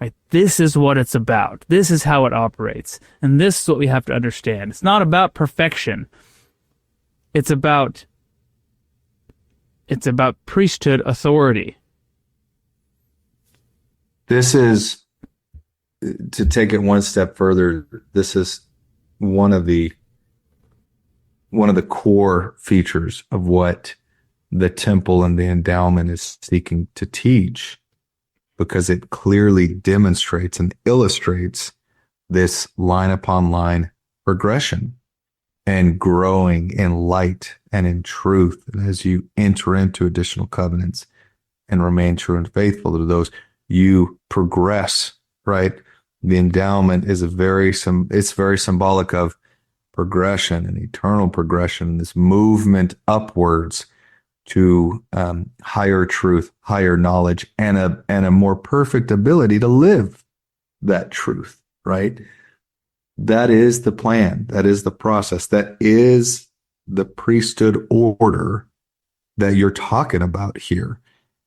Right? This is what it's about. This is how it operates. And this is what we have to understand. It's not about perfection. It's about priesthood authority. This is, to take it one step further, this is one of the core features of what the temple and the endowment is seeking to teach, because it clearly demonstrates and illustrates this line upon line progression and growing in light and in truth. And as you enter into additional covenants and remain true and faithful to those, you progress, right? The endowment is it's very symbolic of progression and eternal progression, this movement upwards to higher truth, higher knowledge, and a more perfect ability to live that truth, right? That is the plan. That is the process. That is the priesthood order that you're talking about here.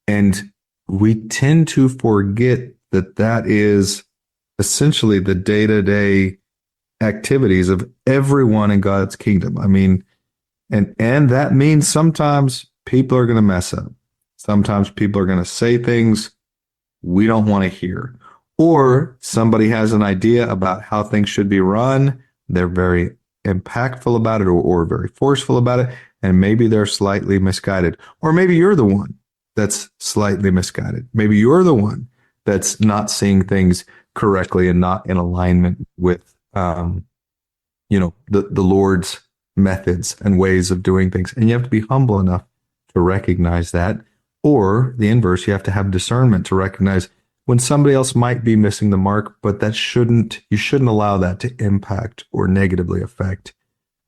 And we tend to forget that that is essentially the day-to-day activities of everyone in God's kingdom. I mean, and that means sometimes people are going to mess up. Sometimes people are going to say things we don't want to hear. Or somebody has an idea about how things should be run. They're very impactful about it or very forceful about it. And maybe they're slightly misguided. Or maybe you're the one that's slightly misguided. Maybe you're the one that's not seeing things correctly and not in alignment with, the Lord's methods and ways of doing things. And you have to be humble enough to recognize that. Or the inverse, you have to have discernment to recognize when somebody else might be missing the mark, but you shouldn't allow that to impact or negatively affect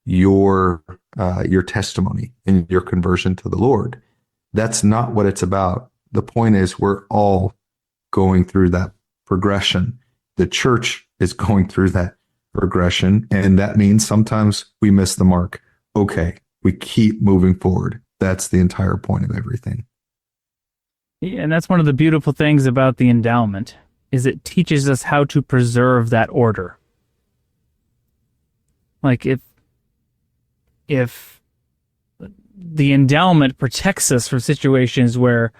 your testimony and your conversion to the Lord. That's not what it's about. The point is, we're all going through that progression. The church is going through that progression, and that means sometimes we miss the mark. Okay, we keep moving forward. That's the entire point of everything. Yeah, and that's one of the beautiful things about the endowment, is it teaches us how to preserve that order. Like if the endowment protects us from situations where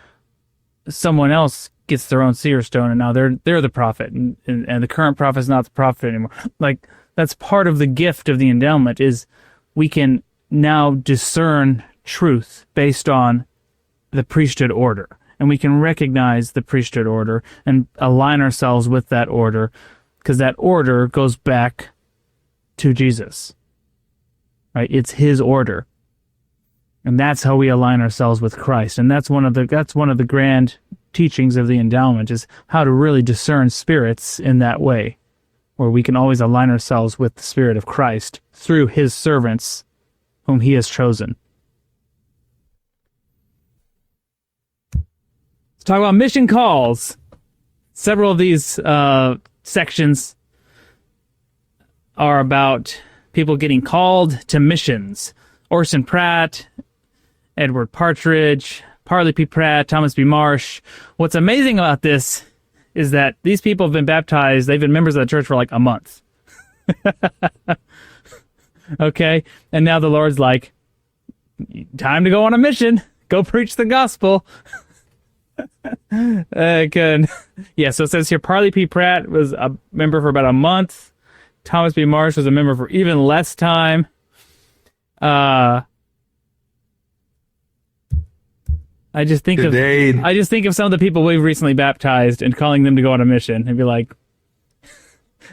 someone else gets their own seer stone and now they're the prophet and the current prophet is not the prophet anymore. Like, that's part of the gift of the endowment, is we can now discern truth based on the priesthood order. And we can recognize the priesthood order and align ourselves with that order, because that order goes back to Jesus, right? It's his order. And that's how we align ourselves with Christ. And that's one of the grand teachings of the endowment, is how to really discern spirits in that way, where we can always align ourselves with the Spirit of Christ through his servants whom he has chosen. Let's talk about mission calls. Several of these sections are about people getting called to missions. Orson Pratt, Edward Partridge, Parley P. Pratt, Thomas B. Marsh. What's amazing about this is that these people have been baptized. They've been members of the church for like a month. Okay? And now the Lord's like, time to go on a mission. Go preach the gospel. Good. Yeah, so it says here, Parley P. Pratt was a member for about a month. Thomas B. Marsh was a member for even less time. I just think of some of the people we've recently baptized and calling them to go on a mission and be like,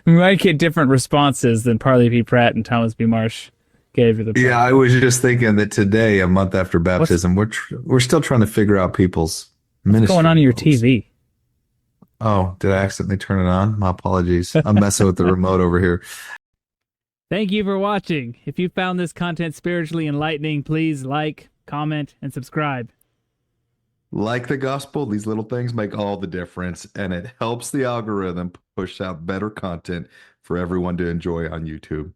we might get different responses than Parley P. Pratt and Thomas B. Marsh gave to the. Yeah, I was just thinking that today, a month after baptism, we're still trying to figure out people's ministry. What's going on in your TV? Oh, did I accidentally turn it on? My apologies. I'm messing with the remote over here. Thank you for watching. If you found this content spiritually enlightening, please like, comment, and subscribe. Like the gospel, these little things make all the difference, and it helps the algorithm push out better content for everyone to enjoy on YouTube.